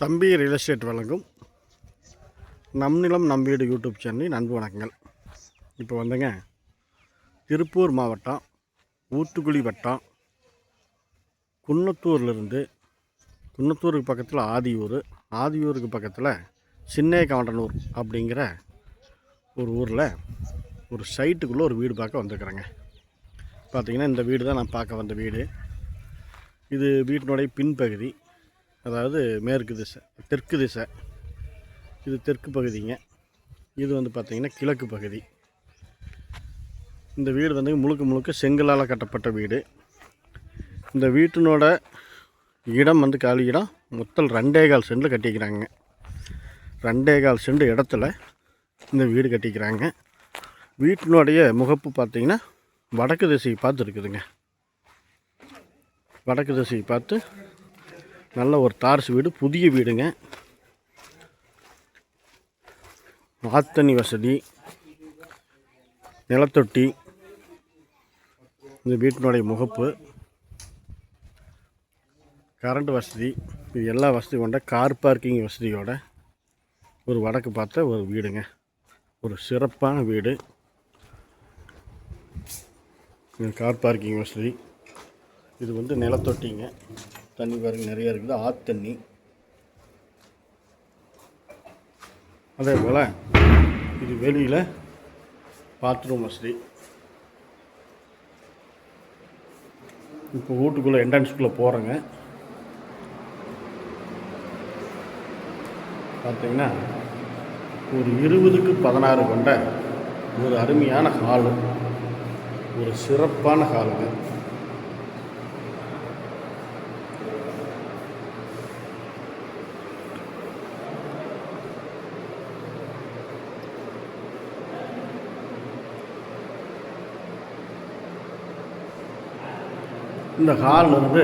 தம்பி real estate வழங்கும் நம் நிலம் நம் வீடு யூடியூப் சேனலின் அன்பு வணக்கங்கள். இப்போ வந்துங்க திருப்பூர் மாவட்டம் ஊத்துக்குளி வட்டம் குன்னத்தூர்லேருந்து குன்னத்தூருக்கு பக்கத்தில் ஆதியூருக்கு பக்கத்தில் சின்ன கவண்டனூர் அப்படிங்கிற ஒரு ஊரில் ஒரு சைட்டுக்குள்ளே ஒரு வீடு பார்க்க வந்துருக்குறேங்க. பார்த்திங்கன்னா இந்த வீடு தான் நான் பார்க்க வந்த வீடு. இது வீட்டினுடைய பின்பகுதி, அதாவது மேற்கு திசை, தெற்கு திசை. இது தெற்கு பகுதிங்க. இது வந்து பார்த்திங்கன்னா கிழக்கு பகுதி. இந்த வீடு வந்து முழுக்க செங்கலால் கட்டப்பட்ட வீடு. இந்த வீட்டினோட இடம் வந்து காலி இடம் மொத்தம் 2.25 சென்டில் கட்டிக்கிறாங்க. 2.25 சென்ட் இடத்துல இந்த வீடு கட்டிக்கிறாங்க. வீட்டினுடைய முகப்பு பார்த்திங்கன்னா வடக்கு திசையை பார்த்து இருக்குதுங்க. வடக்கு திசையை பார்த்து நல்ல ஒரு தார்ஸ் வீடு, புதிய வீடுங்க. ஆத்தண்ணி வசதி, நிலத்தொட்டி, இந்த வீட்டினுடைய முகப்பு, கரண்ட் வசதி, இது எல்லா வசதியும் கொண்ட கார் பார்க்கிங் வசதியோட ஒரு வடக்கு பார்த்த ஒரு வீடுங்க. ஒரு சிறப்பான வீடு. கார் பார்க்கிங் வசதி. இது வந்து நிலத்தொட்டிங்க. தண்ணி பாருங்க நிறைய இருக்குது, ஆத்தண்ணி. அதே போல் இது வெளியில் பாத்ரூம் வசதி. இப்போ வீட்டுக்குள்ளே என்ட்ரன்ஸ்குள்ளே போகிறேங்க. பார்த்திங்கன்னா ஒரு 20க்கு 16 கொண்ட ஒரு அருமையான ஹாலு, ஒரு சிறப்பான ஹாலுங்க. இந்த ஹாலில் இருந்து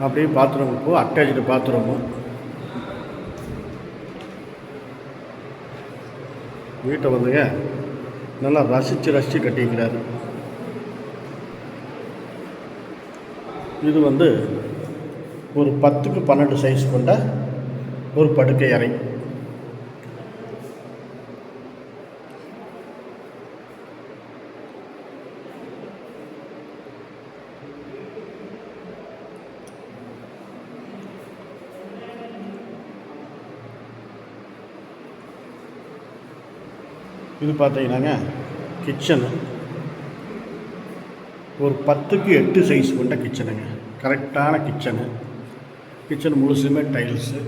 அப்படியே பாத்ரூம் போ, அட்டாச்சு பாத்ரூமு. வீட்டை வந்துங்க நல்லா ரசித்து கட்டிக்கிறாரு. இது வந்து ஒரு 10க்கு 12 சைஸ் கொண்ட ஒரு படுக்கை அறை. இது பார்த்தீங்கன்னாங்க கிச்சனு, ஒரு 10க்கு 8 சைஸ் கொண்ட கிச்சனுங்க. கரெக்டான கிச்சனு. Kitchen முழுசுமே tiles.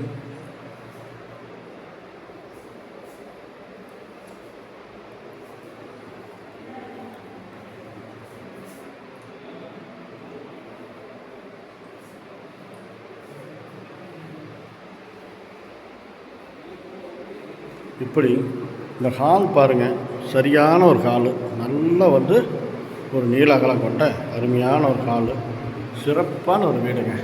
இப்படி இந்த ஹால் பாருங்கள், சரியான ஒரு ஹாலு. நல்லா வந்து ஒரு நீள அகலம் கொண்ட அருமையான ஒரு ஹாலு, சிறப்பான ஒரு வீடுங்க.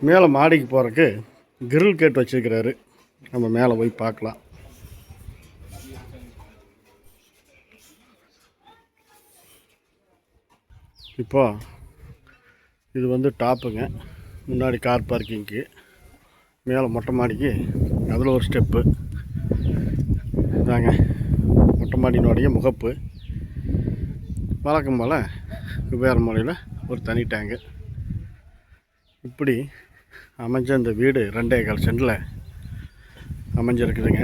மேலே மாடிக்கு போகிறதுக்கு கிரில் கேட் வச்சுருக்கிறாரு. நம்ம மேலே போய் பார்க்கலாம். இப்போ இது வந்து டாப்புங்க. முன்னாடி கார் பார்க்கிங்க்கு, மேலே மொட்டை மாடிக்கு அதில் ஒரு ஸ்டெப்பு. இதாங்க மொட்டை மாடியினுடைய முகப்பு. வழக்கம் போல் வேறு முறையில் ஒரு தனி டேங்கு. இப்படி அமைஞ்ச இந்த வீடு 2.25 சென்டில் அமைஞ்சிருக்குதுங்க.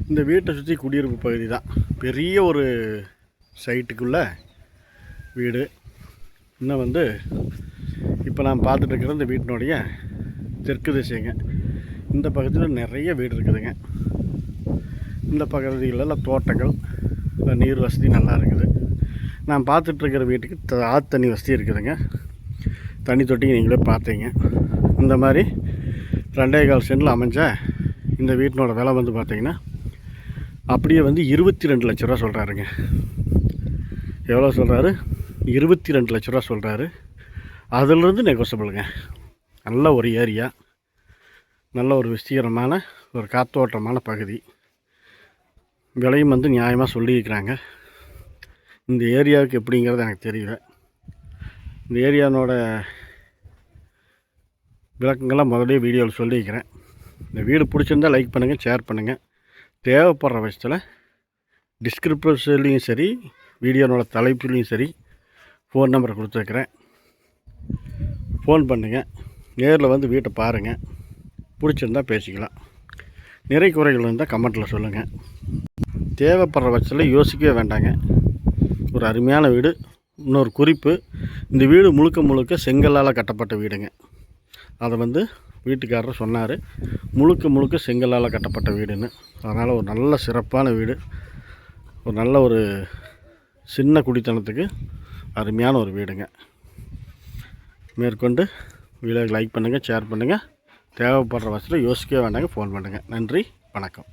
இந்த வீட்டை சுற்றி குடியிருப்பு பகுதி தான். பெரிய ஒரு சைட்டுக்குள்ளே வீடு. இன்னும் வந்து இப்போ நான் பார்த்துட்டு இருக்கிற இந்த வீட்டினுடைய தெற்கு திசைங்க. இந்த பகுதியில் நிறைய வீடு இருக்குதுங்க. இந்த பகுதிகளெல்லாம் தோட்டங்கள், நீர் வசதி நல்லா இருக்குது. நான் பார்த்துட்ருக்கிற வீட்டுக்கு ஆத்தண்ணி வசதி இருக்குதுங்க. தண்ணி தொட்டி நீங்களே பார்த்தீங்க. இந்த மாதிரி 2.25 சென்டில் அமைஞ்ச இந்த வீட்டினோட விலை வந்து பார்த்திங்கன்னா அப்படியே வந்து 22 லட்ச ரூபா சொல்கிறாருங்க. எவ்வளோ சொல்கிறாரு? 22 லட்ச ரூபா சொல்கிறாரு. அதிலிருந்து நெகோசபிளுங்க. நல்ல ஒரு ஏரியா, நல்ல ஒரு விஸ்தீரமான ஒரு காத்தோட்டமான பகுதி. விலையும் வந்து நியாயமாக சொல்லியிருக்கிறாங்க. இந்த ஏரியாவுக்கு எப்படிங்கிறது எனக்கு தெரியல. இந்த ஏரியானோட விளக்கங்கள்லாம் முதலே வீடியோவில் சொல்லியிருக்கிறேன். இந்த வீடு பிடிச்சிருந்தால் லைக் பண்ணுங்கள், ஷேர் பண்ணுங்கள். தேவைப்படுற பட்சத்தில் டிஸ்கிரிப்ஷன்லேயும் சரி, வீடியோனோட தலைப்புலேயும் சரி ஃபோன் நம்பரை கொடுத்துருக்குறேன். ஃபோன் பண்ணுங்கள், நேரில் வந்து வீட்டை பாருங்கள். பிடிச்சிருந்தால் பேசிக்கலாம். நிறை குறைகள் இருந்தால் கமெண்ட்டில் சொல்லுங்கள். தேவைப்படுற பட்சத்தில் யோசிக்கவே வேண்டாங்க. ஒரு அருமையான வீடு. இன்னொரு குறிப்பு, இந்த வீடு முழுக்க முழுக்க செங்கல்லால் கட்டப்பட்ட வீடுங்க. அதை வந்து வீட்டுக்காரர் சொன்னார், முழுக்க முழுக்க செங்கல்லால் கட்டப்பட்ட வீடுன்னு. அதனால் ஒரு நல்ல சிறப்பான வீடு. ஒரு நல்ல ஒரு சின்ன குடித்தனத்துக்கு அருமையான ஒரு வீடுங்க. மேற்கொண்டு வீடியோக்கு லைக் பண்ணுங்கள், ஷேர் பண்ணுங்கள். தேவைப்படுற பட்சத்தில் யோசிக்கவே வேண்டாங்க, ஃபோன் பண்ணுங்கள். நன்றி, வணக்கம்.